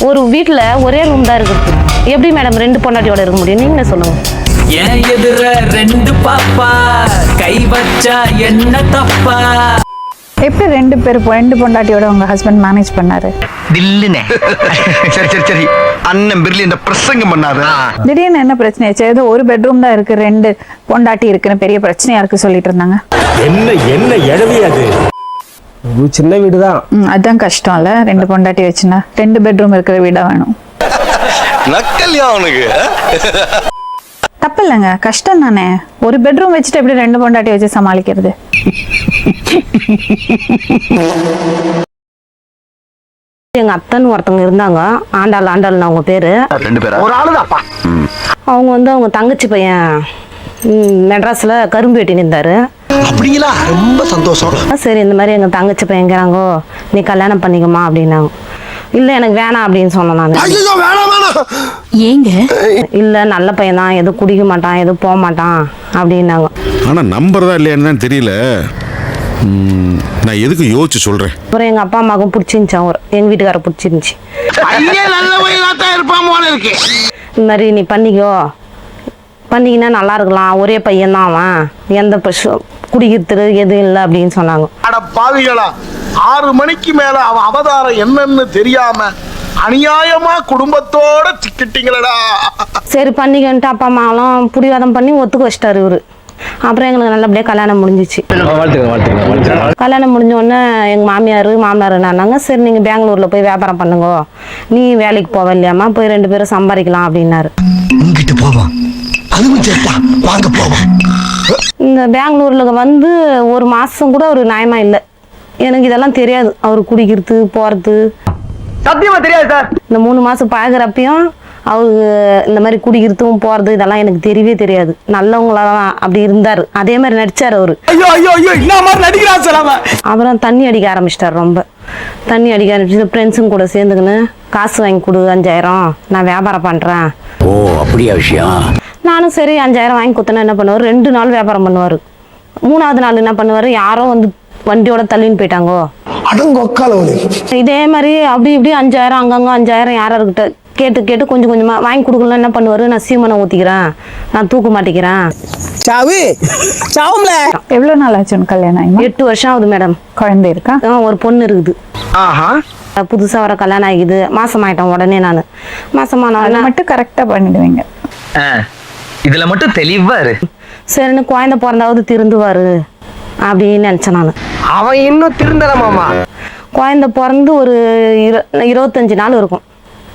ஒரு வீட்டில் ஒரே ரூம் தான் இருக்குது. எப்படி மேடம் 2 பொண்டாட்டியோட இருக்க முடியும்? நீங்களே சொல்லுங்க. ஏன் எதிர 2 பாப்பா கை வச்சா என்ன தப்பா? எப்படி 2 பொண்டாட்டியோட உங்க ஹஸ்பண்ட் மேனேஜ் பண்ணாரு? தில்லுனே. சரி சரி சரி, அண்ணன் பிர்லி இந்த பிரசங்கம் பண்ணாரு. திடீர்னு என்ன பிரச்சனையாச்சு? ஏதோ ஒரு பெட்ரூம் தான் இருக்கு, 2 பொண்டாட்டி இருக்குன்னு பெரிய பிரச்சனையா இருக்கு சொல்லிட்டு இருந்தாங்க. என்ன எழவியாது? சின்ன வீடு தான். அதான் கஷ்டம் இல்ல, 2 பொண்டாட்டி வச்சுனா 2 பெட்ரூம் இருக்கிற வீடா வேணும். நக்கல்யா அவனுக்கு. தப்பு இல்லைங்க, கஷ்டம் தானே. ஒரு பெட்ரூம் வச்சுட்டு எப்படி 2 பொண்டாட்டி வச்சு சமாளிக்கிறது? எங்க அத்தைன்னு ஒருத்தவங்க இருந்தாங்க, ஆண்டாள் அவங்க பேரு. 2 பேரா? ஒரு ஆளுதான்ப்பா. அவங்க வந்து அவங்க தங்கச்சி பையன் மெட்ராஸ்ல கரும்பு வெட்டின்னு இருந்தாரு. அப்படிங்களா? ரொம்ப சந்தோஷம். சரி, இந்த மாதிரி எங்க தங்கச்சி பையங்கிறாங்கோ, நீ கல்யாணம் பண்ணிக்கமா அப்படின்னாங்க. இல்ல எனக்கு வேணாம் அப்படின்னு சொன்னேன் நான். ஏங்க? இல்ல நல்ல பையன் தான், எதுவும் குடிக்க மாட்டான், எதுவும் போக மாட்டான் அப்படின்னாங்க. ஆனா நம்புறதா இல்லையான்னு தெரியல. நான் எதுக்கு யோசிச்சு சொல்றேன். அப்புறம் எங்க அப்பா அம்மாவுக்கும் பிடிச்சிருந்துச்சு, எங்க வீட்டுக்கார பிடிச்சிருந்துச்சு. இந்த மாதிரி நீ பண்ணிக்கினா நல்லா இருக்கலாம், ஒரே பையன் தான் அவன், எந்த குடிக்கிறது எதுவும் இல்லை அப்படின்னு சொன்னாங்க. அட பாவிகளா, 6 மணிக்கு மேல அவன் அவதாரம் என்னன்னு தெரியாம அநியாயமா குடும்பத்தோட சிக்கிட்டீங்களடா. சரி பண்ணிக்கிட்டு அப்பா அம்மாவும் புடிவாதம் பண்ணி ஒத்துக்க வச்சிட்டாரு இவரு. அப்புறம் எங்களுக்கு நல்லபடியா கல்யாணம் முடிஞ்சிச்சு. கல்யாணம் முடிஞ்ச உடனே எங்க மாமனார் என்னாங்க, சரி நீங்க பெங்களூர்ல போய் வியாபாரம் பண்ணுங்க, நீ வேலைக்கு போவ இல்லையாமா, போய் 2 பேரும் சம்பாதிக்கலாம் அப்படின்னாரு. இந்த பெங்களூர்ல வந்து 1 மாசம் கூட ஒரு நியாயமா இல்லை. எனக்கு இதெல்லாம் தெரியாது, அவரு குடிக்கிறது போறது சத்தியமா தெரியாது சார். இந்த 3 மாசம் பழகிறப்பையும் அவருக்கு இந்த மாதிரி குடிக்கிறதும் போறது இதெல்லாம் எனக்கு தெரியவே தெரியாது. நல்லவங்களாதான் அப்படி இருந்தாரு, அதே மாதிரி நடிச்சாரு அவரு. அப்புறம் தண்ணி அடிக்க ஆரம்பிச்சிட்டாரு. ரொம்ப தண்ணி அடிக்க ஆரம்பிச்சு ஃப்ரெண்ட்ஸுங்க கூட சேர்ந்துக்கின்னு காசு வாங்கி கொடு 5000, நான் வியாபாரம் பண்றேன். ஓ அப்படியா விஷயம்? நானும் சரி 5000 வாங்கி கொடுத்தேன்னா என்ன பண்ணுவாரு, 2 நாள் வியாபாரம் பண்ணுவாரு. 3ஆவது நாள் என்ன பண்ணுவாரு, யாரோ வந்து வண்டியோட தள்ளின்னு போயிட்டாங்கோ. இதே மாதிரி அப்படி இப்படி 5000 அங்கங்க 5000 யார்கிட்ட கேட்டு கொஞ்சம் கொஞ்சமா வாங்கி கொடுக்கலாம். என்ன பண்ணுவாரு, நான் சீமனை ஊத்திக்கிறேன், நான் தூக்க மாட்டேங்கிறேன். எவ்வளவு நாள் ஆச்சு கல்யாணம்? 8 வருஷம் ஆகுது மேடம். குழந்தை இருக்கா? ஒரு பொண்ணு இருக்குது. புதுசா வர கல்யாணம் ஆகிது. மாசமாயிட்டேன். உடனே நான் மாசமான மட்டும் கரெக்டா பண்ணிடுவீங்க. இதுல மட்டும் தெளிவா இரு. சரின்னு குழந்தை பிறந்தாவது திருந்துவாரு அப்படின்னு நினைச்சேன் நான். அவன் இன்னும் திருந்தல மாமா. குழந்தை பிறந்து ஒரு 25 நாள் இருக்கும்.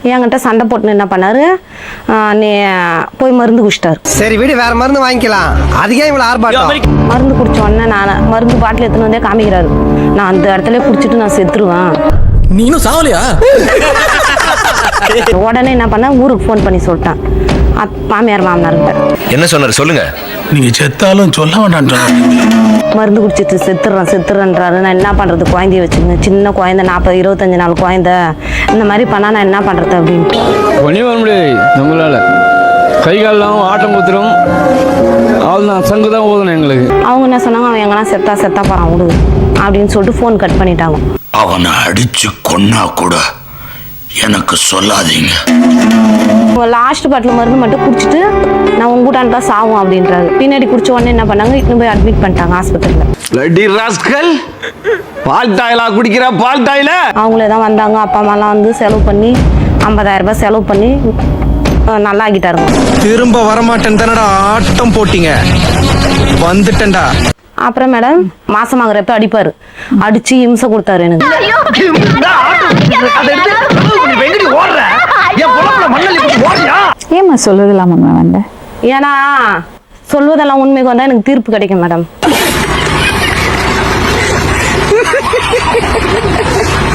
என்கிட்ட சண்டை போட்டு என்ன பண்ணாரு, நீ போய் மருந்து குடிச்சிட்டாரு. சரி வீடு வேற மருந்து வாங்கிக்கலாம், அதுக்கே இவ்வளவு ஆர்ப்பாட்டம். மருந்து குடிச்ச உடனே நான் மருந்து பாட்டில் எடுத்துன்னு வந்தே காமிக்கிறாரு, நான் அந்த இடத்துல குடிச்சிட்டு நான் செத்துருவேன். நீனும் சாவலையா? உடனே என்ன பண்ண, ஊருக்கு ஃபோன் பண்ணி சொல்லிட்டேன் மாமனார்கிட்ட. என்ன சொன்னாரு சொல்லுங்க. நீங்க செத்தாலும் சொல்ல வேண்டாம். மருந்து குடிச்சிட்டு செத்துறேன்றாரு. நான் என்ன பண்றது, குழந்தைய வச்சுக்கணும், சின்ன குழந்தை 25 நாள் குழந்தை, இந்த மாதிரி பண்ணா நான் என்ன பண்றது அப்படின்ட்டு. ஒன்றும் வர முடியாது நம்மளால. கை காலெல்லாம் ஆட்டம் குத்துரும், அவள் தான் சங்கு தான் ஓதணும் எங்களுக்கு. அவங்க என்ன சொன்னாங்க, அவன் எங்கன்னா செத்தா போறான் விடு அப்படின்னு சொல்லிட்டு ஃபோன் கட் பண்ணிட்டாங்க. அவனை அடிச்சு கொன்னா கூட எனக்கு சொல்லாதீங்க. லாஸ்ட் பாட்டில் மருந்து மட்டும் குடிச்சிட்டு நான் உங்கூட்டான்டா சாவும் அப்படின்றாரு. பின்னாடி குடிச்ச உடனே என்ன பண்ணாங்க, இட்டு போய் அட்மிட் பண்ணிட்டாங்க ஹாஸ்பிட்டல்ல. அவங்களே தான் வந்தாங்க. அப்பா அம்மாலாம் வந்து செலவு பண்ணி 50,000 ரூபாய் செலவு பண்ணி நல்லா ஆகிட்டாருங்க. திரும்ப வரமாட்டேன் தானடா ஆட்டம் போட்டீங்க, வந்துட்டேன்டா. அப்புறம் மேடம் மாசமாகறப்ப அடிப்பாரு, அடிச்சு இம்சை கொடுத்தாரு எனக்கு. ஏமா சொல்லுதெல்லாம் உண்மை வந்த? ஏன்னா சொல்வதெல்லாம் உண்மைக்கு வந்தா எனக்கு தீர்ப்பு கிடைக்கும் மேடம்.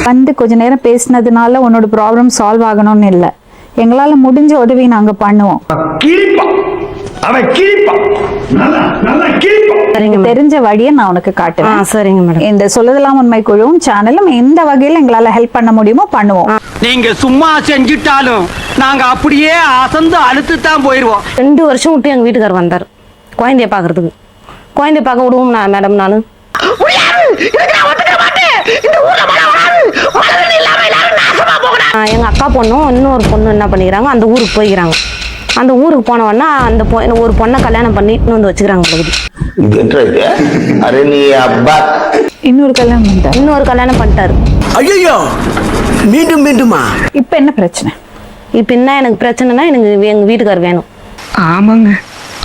வந்து கொஞ்ச நேரம் பேசினதுனால உன்னோட ப்ராப்ளம் சால்வ் ஆகணும்னு இல்லை, எங்களால முடிஞ்ச உதவி நாங்க பண்ணுவோம். தெரிஞ்ச வழியை நான் உனக்கு காட்டுவேன். சரிங்க மேடம். இந்த சொல்லுதெல்லாம் உண்மை குழுவும் சேனலும் எந்த வகையில எங்களால ஹெல்ப் பண்ண முடியுமோ பண்ணுவோம். நீங்க சும்மா செஞ்சுட்டாலும் நாங்க அப்படியே அசந்து அழுத்து தான் போயிருவோம். 2 வருஷம் விட்டு எங்க வீட்டுக்காரர் வந்தார் குழந்தைய பாக்குறதுக்கு. குழந்தைய பார்க்க விடுவோம் மேடம். நானு எங்கள் அக்கா பொண்ணும் இன்னொரு பொண்ணு என்ன பண்ணிக்கிறாங்க, அந்த ஊருக்கு போய்க்கிறாங்க. அந்த ஊருக்கு போனவொன்னா அந்த ஒரு பொண்ணை கல்யாணம் பண்ணி இன்னும் வந்து வச்சுக்கிறாங்க பகுதி. இன்னொரு கல்யாணம் பண்ணிட்டாரு. இன்னொரு கல்யாணம் பண்ணிட்டாரு. ஐயோ மீண்டும் மீண்டுமா? இப்போ என்ன பிரச்சனை? இப்போ என்ன எனக்கு பிரச்சனைனா எனக்கு எங்கள் வீட்டுக்கார் வேணும். ஆமாங்க,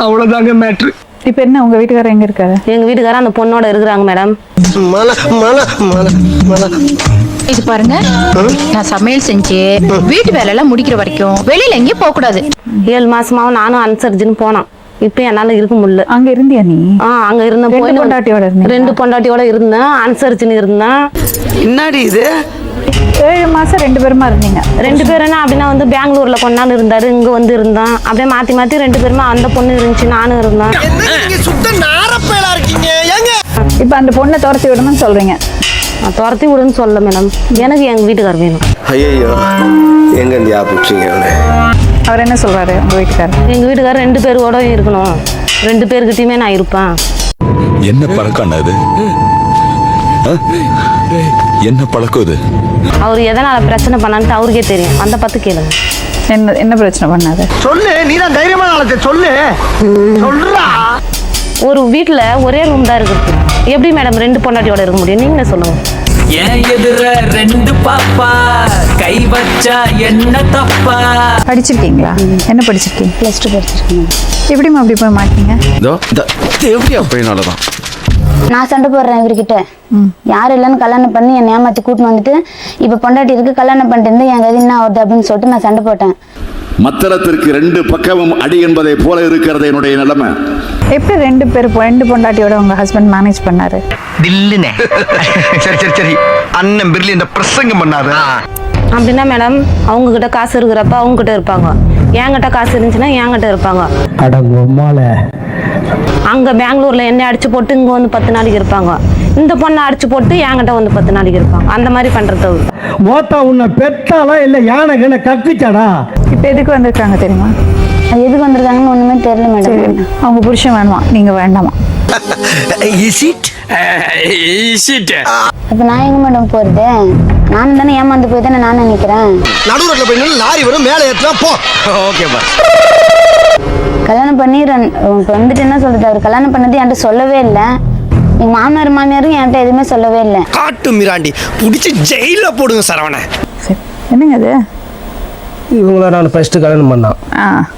அவ்வளவுதாங்க மேட்ரு. இப்போ என்ன உங்க வீட்டுக்காரர் எங்க இருக்காரு? எங்கள் வீட்டுக்காரர் அந்த பொண்ணோட இருக்கிறாங்க மேடம். இது பாருங்க, நான் சமையல் செஞ்சு வீட்டு வேலை எல்லாம் முடிக்கிற வரைக்கும் வெளியில எங்கேயும் போக கூடாது. 7 மாசமாவும் நானும் அனுசரிச்சுன்னு போனான். இப்போ என்னால் இருக்க முடியல. அங்க இருந்தியா நீ? அங்கே இருந்தேன். ரெண்டு பொண்டாட்டியோட இருந்தீங்க? 2 பொண்டாட்டியோட இருந்தேன், அனுசரிச்சுன்னு இருந்தேன். என்னடி இது? 7 மாசம் 2 பேருமா இருந்தீங்க? 2 பேருன்னா அப்படின்னா வந்து பெங்களூர்ல கொஞ்ச நாள் இருந்தாரு, இங்க வந்து இருந்தான். அப்படியே மாத்தி மாத்தி 2 பேருமே, அந்த பொண்ணு இருந்துச்சு, நானும் இருந்தேன். இப்போ அந்த பொண்ணை துரத்தி விடணும்னு சொல்றீங்க? நான் துரத்தி விடுன்னு சொல்ல மேடம், எனக்கு எங்க வீட்டுக்கார் வேணும். ஐயோ எங்க இந்தியா பிடிச்சிங்க? அவர் என்ன சொல்றாரு உங்க வீட்டுக்காரர்? எங்க வீட்டுக்காரர் 2 பேரோட இருக்கணும், 2 பேருக்கிட்டயுமே நான் இருப்பேன். என்ன பழக்கம் அது? என்ன பழக்கம் இது? அவர் எதனால பிரச்சனை பண்ணான்ட்டு அவருக்கே தெரியும், அந்த பத்து கேளுங்க. என்ன பிரச்சனை பண்ணாரு? சொல்லு, நீதான் தைரியமான ஆளத்தை சொல்லு. சொல்றா. ஒரு வீட்டுல ஒரே ரூம் தான் இருக்குது, எப்படி மேடம் 2 பொண்டாட்டியோட இருக்க முடியும்? நீங்களே சொல்லுங்க. ஏன் எதிர 2 பாப்பா, கை வச்சா என்ன தப்பா? படிச்சிருக்கீங்களா? என்ன படிச்சிருக்கீங்க? +2 படிச்சிருக்கேன். எப்படிமா அப்படி போய் மாட்டீங்க? எப்படி அப்படின்னாலதான் நான் சண்டை போடுறேன் இவர்கிட்ட. யாரும் இல்லைன்னு கல்யாணம் பண்ணி என்னை ஏமாத்தி கூட்டின்னு வந்துட்டு இப்போ பொண்டாட்டி இருக்கு கல்யாணம் பண்ணிட்டு இருந்து என் கதி என்ன ஆகுது அப்படின்னு சொல்லிட்டு நான் சண்டை போட்டேன். மத்தளத்திற்கு 2 பக்கமும் அடி என்பதை போல இருக்கிறது என்னுடைய நிலைமை. எப்படி 2 பொண்டாட்டியோட உங்க ஹஸ்பண்ட் மேனேஜ் பண்ணாரு? தில்லுனே. சரி சரி சரி, அண்ணன் பிர்லி இந்த பிரசங்கம் பண்ணாரு. அப்படின்னா மேடம், அவங்க கிட்ட காசு இருக்கிறப்ப அவங்க கிட்ட இருப்பாங்க, என்கிட்ட காசு இருந்துச்சுன்னா என்கிட்ட இருப்பாங்க. அங்க பெங்களூர்ல என்ன அடிச்சு போட்டு இங்க வந்து 10 நாளைக்கு இருப்பாங்க, இந்த பொண்ணை அடிச்சு போட்டு என்கிட்ட வந்து 10 நாளைக்கு இருப்பாங்க. அந்த மாதிரி பண்றது. மோத்தா உன்னை பெத்தாலா இல்ல யானை கண்ண கட்டிச்சாடா? இப்போ எதுக்கு வந்திருக்காங்க தெரியுமா? அது எதுக்கு வந்திருக்காங்கன்னு ஒண்ணுமே தெரியல மேடம். அவங்க புருஷன் வேணுமா, நீங்க வேண்டாமா? அப்ப நான் எங்க மேடம் போறது? நானும் தானே ஏமாந்து போய் தானே நான் நினைக்கிறேன். நடுவுல போய் லாரி வரும், மேலே ஏற்றா போ. ஓகேப்பா. கல்யாணம் பண்ணி இப்போ வந்துட்டு என்ன சொல்றது, அவர் கல்யாணம் பண்ணது என்கிட்ட சொல்லவே இல்லை. எங்க மாமியாரும் என்கிட்ட எதுவுமே சொல்லவே இல்லை. காட்டு மிராண்டி புடிச்சு ஜெயில போடுங்க சரவண. என்னங்க அது? இவங்கள நான் ஃபர்ஸ்ட் கல்யாணம் பண்ணான்.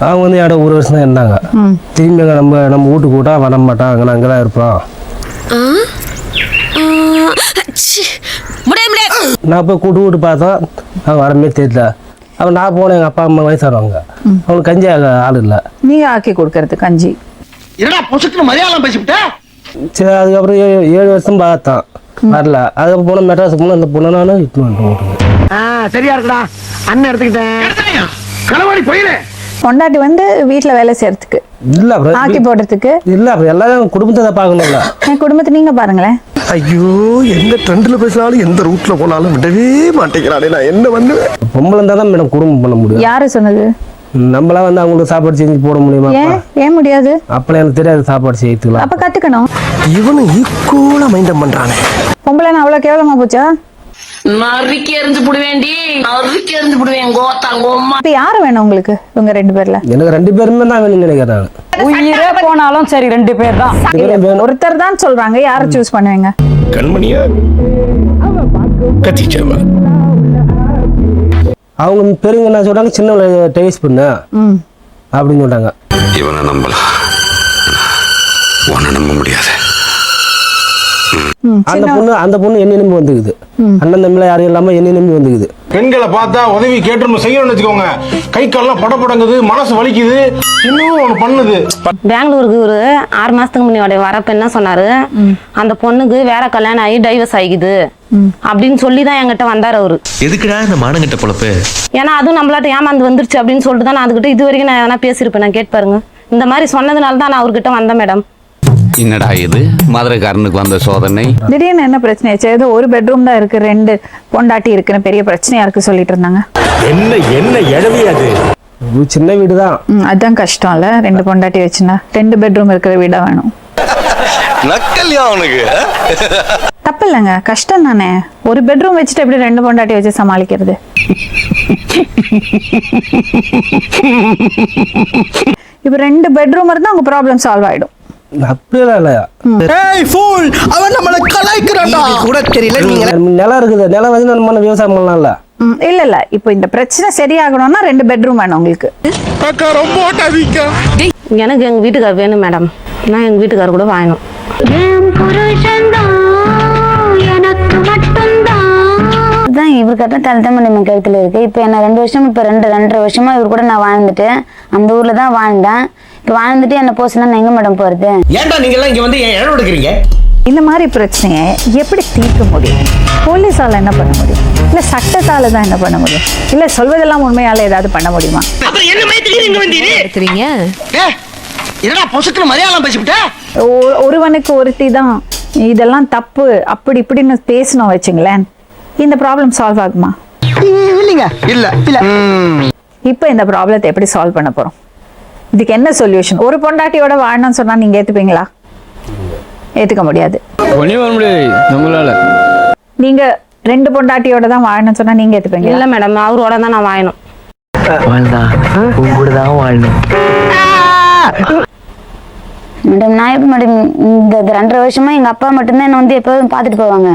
அவங்க வந்து என்கிட்ட 1 வருஷம் தான் இருந்தாங்க. திரும்பி நம்ம வீட்டுக்கு கூட்டா வர மாட்டான், அங்கே அங்கே தான் இருப்பான். நான் போய் கூட்டு பார்த்தா அவங்க வரமே தெரியல. அவன் நான் போனேன், எங்கள் அப்பா அம்மா வயசானவங்க, அவனுக்கு கஞ்சி ஆள் இல்லை. நீங்க ஆக்கி கொடுக்கறது கஞ்சி? என்னடா புசுக்குன்னு மலையாளம் பேசிவிட்டேன். சரி, அதுக்கப்புறம் 7 வருஷம் பார்த்தான், வரல. அதுக்கப்புறம் போன மெட்ராஸுக்கு போனால் அந்த பொண்ணை நானும் இட்டு வந்துட்டேன். சரியா இருக்குடா, அண்ணன் எடுத்துக்கிட்டேன். களவாடி போயிரு. பொண்டாட்டி வந்து வீட்டுல வேலை செய்யறதுக்கு இல்லை, ஆக்கி போடுறதுக்கு இல்லை. அப்புறம் எல்லாரும் குடும்பத்தை தான் பார்க்கணும்ல. என் குடும்பத்தை நீங்க பாருங்களேன். ஐயோ, எந்த ட்ரெண்ட்ல பேசினாலும் எந்த ரூட்ல போனாலும் விடவே மாட்டேங்கிறானே. நான் என்ன பண்ணுவேன்? பொம்பளை இருந்தால் தான் மேடம் குடும்பம் பண்ண முடியும். யாரு சொன்னது? நம்மளா வந்து அவங்களுக்கு சாப்பாடு செஞ்சு போட முடியுமா? ஏன் முடியாது? அப்பெல்லாம் எனக்கு தெரியாது சாப்பாடு செய்யறதுலாம். அப்ப கத்துக்கணும். இவனும் ஈக்குவலா மைண்டம் பண்றானே. பொம்பளை அவ்வளவு கேவலமா போச்சா? நறுக்கி எரிஞ்சு புடுவேண்டி, நறுக்கி எரிஞ்சு புடுவேன். கோத்தாங்கோம்மா. இப்ப யாரு வேணும் உங்களுக்கு உங்க 2 பேர்ல? எனக்கு 2 பேருமே தான் வேணும்னு நினைக்கிறேன். உயிரே போனாலும் சரி 2 பேர் தான். ஒருத்தர் தான் சொல்றாங்க, யாரை சூஸ் பண்ணுவீங்க? கண்மணியா கத்திச்சவா. அவங்க பெரியவங்க என்ன சொல்றாங்க, சின்னவங்களை டேஸ்ட் பண்ண அப்படின்னு சொல்றாங்க. இவனை நம்பலாம், உன்னை நம்ப முடியாது. அந்த பொண்ணு என்ன நம்பி வந்துக்குது, அண்ணன் தம்பில யாரும் இல்லாம என்ன நம்பி வந்துக்குது. பெண்களை பார்த்தா உதவி கேட்டு செய்யணும்னு வச்சுக்கோங்க, கை கால்லாம் படபடங்குது, மனசு வலிக்குது, இன்னும் ஒன்று பண்ணுது. பெங்களூருக்கு ஒரு 6 மாசத்துக்கு முன்னாடி வரப்ப என்ன சொன்னாரு, அந்த பொண்ணுக்கு வேற கல்யாணம் ஆகி டைவர்ஸ் ஆகிக்குது அப்படின்னு சொல்லி தான் என்கிட்ட வந்தார் அவரு. எதுக்குடா இந்த மானங்கிட்ட பொழப்பு? ஏன்னா அதுவும் நம்மளாட்ட ஏமாந்து வந்துருச்சு அப்படின்னு சொல்லிட்டு தான் நான் அதுக்கிட்ட இது வரைக்கும் நான் எதனா பேசியிருப்பேன். நான் கேட்டு பாருங்க, இந்த மாதிரி சொன்னதுனால தான் நான் அவர்கிட்ட வந்தேன் மேடம். என்னடா இது மதுரைக்காரனுக்கு வந்த சோதனை? திடீர்னு என்ன பிரச்சனை ஆச்சு? ஏதோ ஒரு பெட்ரூம் தான் இருக்கு, 2 பொண்டாட்டி இருக்குன்னு பெரிய பிரச்சனையா இருக்கு சொல்லிட்டு இருந்தாங்க. என்ன எழவியாது? சின்ன வீடு தான். அதான் கஷ்டம் இல்ல, 2 பொண்டாட்டி வச்சுனா 2 பெட்ரூம் இருக்கிற வீடா வேணும். நக்கல்யா அவனுக்கு. தப்பு இல்லைங்க, கஷ்டம் தானே. ஒரு பெட்ரூம் வச்சுட்டு எப்படி 2 பொண்டாட்டி வச்சு சமாளிக்கிறது? இப்ப 2 பெட்ரூம் இருந்தா உங்க ப்ராப்ளம் சால்வ் ஆயிடும். அப்படியெல்லாம் இல்லையா? அவன் நம்மளை கலாய்க்கிறான்டா கூட தெரியல. நீங்க நிலம் இருக்குது, நிலம் வந்து நம்ம விவசாயம் பண்ணலாம்ல. இல்ல இல்ல, இப்போ இந்த பிரச்சனை சரியாகணும்னா 2 பெட்ரூம் வேணும் உங்களுக்கு. ரொம்ப ஓட்டாதீங்க. எனக்கு எங்க வீட்டுக்கார் வேணும் மேடம். நான் எங்க வீட்டுக்கார் கூட வாங்கணும். தான் இவர் கரெக்டாக தலைத்தமிழ் நம்ம கருத்துல இருக்கு. இப்போ என்ன 2 வருஷம், இப்போ 2.5 வருஷமா இவர் கூட நான் வாழ்ந்துட்டு அந்த ஊர்ல தான் வாழ்ந்தேன். இப்போ வாழ்ந்துட்டு என்ன போச்சுன்னா நான் எங்க மேடம் போறது? ஏன்டா நீங்க எல்லாம் இங்க வந்து இடம் எடுக்கிறீங்க? இந்த மாதிரி பிரச்சனையை எப்படி தீர்க்க முடியும்? போலீஸால என்ன பண்ண முடியும்? இல்ல சட்டத்தால தான் என்ன பண்ண முடியும்? இல்ல சொல்வதெல்லாம் உண்மையால ஏதாவது பண்ண முடியுமா? அப்புறம் என்ன மைத்திரி இங்க வந்தீங்க? எடுத்துறீங்க. என்னடா பொசுக்குற மலையாளம் பேசிவிட்ட? ஒருவனுக்கு ஒருத்தி தான் இதெல்லாம் தப்பு அப்படி இப்படின்னு பேசணும் வச்சுங்களேன், இந்த ப்ராப்ளம் சால்வ் ஆகுமா? இல்லைங்க. இல்ல இல்ல. இப்போ இந்த ப்ராப்ளத்தை எப்படி சால்வ் பண்ண போறோம்? இதுக்கு என்ன சொல்யூஷன்? ஒரு பொண்டாட்டியோட வாழணும்னு சொன்னா நீங்க ஏத்துப்பீங்களா? ஏத்துக்க முடியாது. ஒன்றும் வர முடியாது நம்மளால. நீங்க 2 பொண்டாட்டியோட தான் வாழணும்னு சொன்னா நீங்க ஏத்துப்பீங்களா? இல்ல மேடம், அவரோட தான் நான் வாங்கணும். மேடம் நான் எப்படி மேடம் இந்த 2.5 வருஷமா எங்க அப்பா மட்டும்தான் என்ன வந்து எப்போதும் பார்த்துட்டு போவாங்க.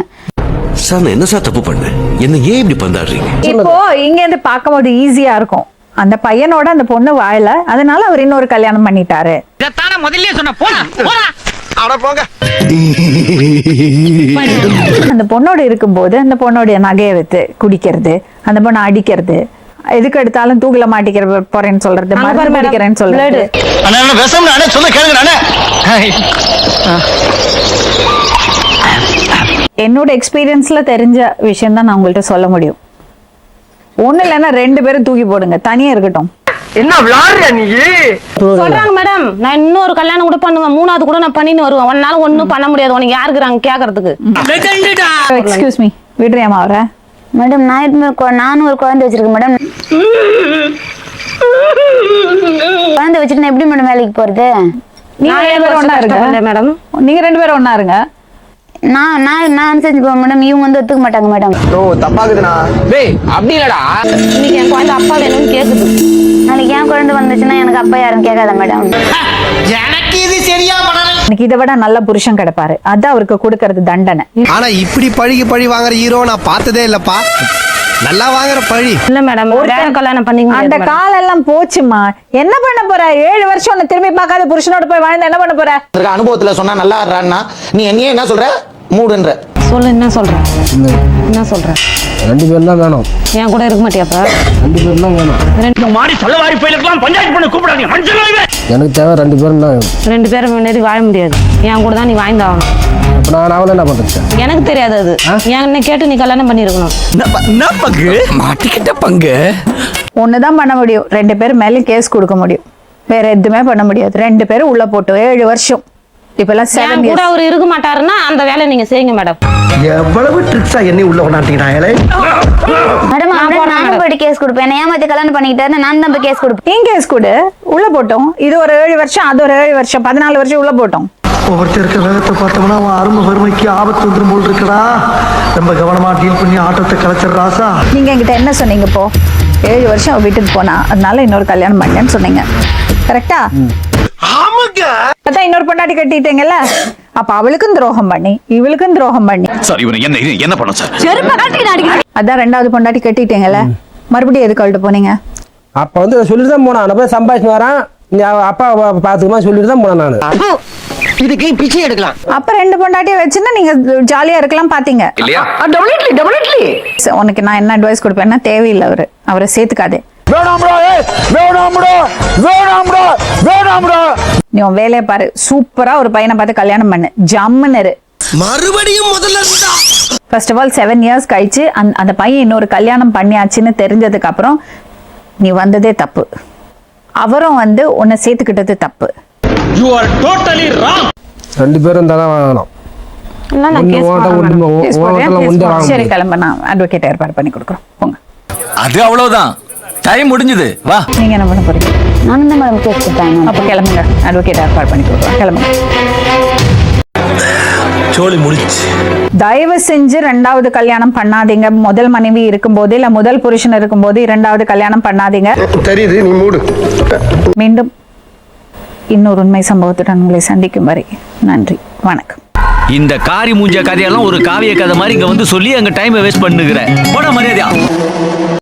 சார் நான் என்ன சார் தப்பு பண்ணேன்? என்ன ஏன் இப்படி பந்தாடுறீங்க? இப்போ இங்க இருந்து பார்க்கும்போது ஈஸியா இருக்கும். அந்த பையனோட அந்த பொண்ணு வாழல, அதனால அவர் இன்னொரு கல்யாணம் பண்ணிட்டாரு. இதத்தான முதல்லயே சொன்ன. போடா போடா. அட போங்க. அந்த பொண்ணோட இருக்கும்போது அந்த பொண்ணோட நகையை வைத்து குடிக்கிறது, அந்த பொண்ணை அடிக்கிறது, எதுக்கு எடுத்தாலும் தூக்கில மாட்டிக்கிற போறேன்னு சொல்றது, மருந்து அடிக்கிறேன்னு சொல்றது. என்னோட எக்ஸ்பீரியன்ஸ்ல தெரிஞ்ச விஷயம் தான் நான் உங்கள்கிட்ட சொல்ல முடியும். ஒண்ணு இல்லைன்னா 2 பேரும் தூக்கி போடுங்க, தனியா இருக்கட்டும். என்ன விளையாடுற நீ? சொல்றாங்க மேடம், நான் இன்னொரு கல்யாணம் கூட பண்ணுவேன், 3வது கூட நான் பண்ணின்னு வருவேன். உன்னால ஒண்ணும் பண்ண முடியாது, உனக்கு யாருக்குறாங்க கேக்குறதுக்கு? எக்ஸ்கியூஸ் மீ, விடுறியாமா அவரை? மேடம் நானும் ஒரு குழந்தை வச்சிருக்கேன் மேடம். குழந்தை வச்சுட்டு நான் எப்படி மேடம் வேலைக்கு போறது? நீங்க 2 பேரும் ஒண்ணா இருங்க மேடம். நீங்க 2 பேரும் ஒண்ணா இருங்க. நான் செஞ்சு போவேன் மேடம். இவங்க வந்து ஒத்துக்க மாட்டாங்க மேடம். ஓ தப்பாக்குதுண்ணா. டேய் அப்படி இல்லடா. இன்னைக்கு என் குழந்தை அப்பா வேணும்னு கேக்குது. நாளைக்கு என் குழந்தை வந்துச்சுன்னா எனக்கு அப்பா யாரும் கேட்காத மேடம். எனக்கு இது சரியா பண்ணல. எனக்கு இதை விட நல்ல புருஷன் கிடைப்பாரு, அதான் அவருக்கு கொடுக்கறது தண்டனை. ஆனா இப்படி பழி வாங்குற ஹீரோ நான் பார்த்ததே இல்லப்பா. நல்லா வாங்குற பழி. இல்ல மேடம், வேற கல்யாணம் பண்ணீங்க. அந்த காலெல்லாம் போச்சுமா. என்ன பண்ண போற? 7 வருஷம் உன்னை திரும்பி பார்க்காத புருஷனோட போய் வாழ்ந்து என்ன பண்ண போற? அனுபவத்துல சொன்னா நல்லா ஆடுறான்னா நீ என்னையே என்ன சொல்ற? மூடுன்ற சொல்லு. என்ன சொல்ற? என்ன சொல்ற? 2 பேரும் தான் வேணும். என் கூட இருக்க மாட்டியாப்பா? 2 பேரும் தான் வேணும். 2 மாடி சொல்ல வாரி போயிடலாம். பஞ்சாயத்து பண்ண கூப்பிடாதீங்க. மனுஷன் எனக்கு தேவை 2 பேரும் தான். 2 பேரும் முன்னாடி வாழ முடியாது. என் கூட தான் நீ வாழ்ந்தாகணும். அப்ப நான் அவளை என்ன பண்றது? எனக்கு தெரியாது அது. என்ன கேட்டு நீ கல்யாணம் பண்ணிருக்கணும். என்ன பங்கு? மாட்டிக்கிட்ட பங்கு. ஒண்ணுதான் பண்ண முடியும், 2 பேரும் மேல கேஸ் கொடுக்க முடியும். வேற எதுவுமே பண்ண முடியாது. 2 பேரும் உள்ள போட்டு 7 வருஷம். இப்பெல்லாம் 7 கூட அவர் இருக்க மாட்டாருன்னா அந்த வேலையை நீங்க செய்யுங்க மேடம். எவ்வளவு ட்ரிக்ஸா என்ன உள்ள கொண்டாட்டீங்கடா? மேடம் நானும் போயிட்டு கேஸ் கொடுப்பேன். என்ன ஏமாத்தி கல்யாணம் பண்ணிக்கிட்டாரு, நான் தான் போய் கேஸ் கொடுப்பேன். நீங்க கேஸ் கொடு, உள்ள போட்டோம். இது ஒரு 7 வருஷம், அது ஒரு 7 வருஷம், 14 வருஷம் உள்ள போட்டோம். ஒவ்வொருத்தருக்கு வேகத்தை பார்த்தோம்னா அவன் அருமை வறுமைக்கு ஆபத்து வந்துடும் போல் இருக்குடா. ரொம்ப கவனமா டீல் பண்ணி ஆட்டத்தை கலைச்சிடுறாசா. நீங்க என்கிட்ட என்ன சொன்னீங்க? இப்போ 7 வருஷம் அவ வீட்டுக்கு போனா, அதனால இன்னொரு கல்யாணம் பண்ணேன்னு சொன்னீங்க, கரெக்டா? அதான் இன்னொரு பொண்டாட்டி கட்டிட்டீங்கல்ல, அப்ப அவளுக்கும் துரோகம் பண்ணி இவளுக்கும் துரோகம் பண்ணி சார் இவனை என்ன பண்ண சார்? அதான் 2வது பொண்டாட்டி கட்டிட்டீங்கல்ல, மறுபடியும் எதுக்கு அவள்கிட்ட போனீங்க? அப்ப வந்து சொல்லிட்டு தான் போனான். நான் போய் சம்பாதிச்சு வரான், அப்பா பாத்துக்குமா சொல்லிட்டு தான் போனேன் நான். இதுக்கு பிச்சை எடுக்கலாம். அப்ப 2 பொண்டாட்டியை வச்சுன்னா நீங்க ஜாலியா இருக்கலாம் பாத்தீங்க இல்லையா? உனக்கு நான் என்ன அட்வைஸ் கொடுப்பேன்னா, தேவையில்லை அவரை சேர்த்துக்காதே. நீ உன் வேலையை பாரு, சூப்பரா ஒரு பையனை பார்த்து கல்யாணம் பண்ணு, ஜம்முன்னு. மறுபடியும் முதல்ல ஃபர்ஸ்ட் ஆஃப் ஆல் 7 இயர்ஸ் கழிச்சு அந்த பையன் இன்னொரு கல்யாணம் பண்ணியாச்சுன்னு தெரிஞ்சதுக்கு அப்புறம் நீ வந்ததே தப்பு. அவரும் வந்து உன்னை சேர்த்துக்கிட்டது தப்பு. You are totally wrong. 2 பேரும் தான் வேணும். சரி கிளம்ப, நான் அட்வொகேட் ஏற்பாடு பண்ணி கொடுக்குறோம், போங்க. அது அவ்வளவுதான், டைம் முடிஞ்சது. வா. நீங்க என்ன பண்ண போறீங்க? நானும் தான் மேடம் கேஸ் கொடுத்தேன். அப்ப கிளம்புங்க, அட்வொகேட் ஏற்பாடு பண்ணி கொடுக்குறோம், கிளம்புங்க. சோழி முடிச்சு. தயவு செஞ்சு 2வது கல்யாணம் பண்ணாதீங்க. முதல் மனைவி இருக்கும்போது இல்ல முதல் புருஷன் இருக்கும்போது 2வது கல்யாணம் பண்ணாதீங்க. தெரியுது, நீ மூடு. மீண்டும் இன்னொரு உண்மை சம்பவத்துடன் உங்களை சந்திக்கும் வரை நன்றி, வணக்கம். இந்த காரி மூஞ்ச கதையெல்லாம் ஒரு காவிய கதை மாதிரி இங்க வந்து சொல்லி அங்க டைமை வேஸ்ட் பண்ணுகிற போட மரியாதையா.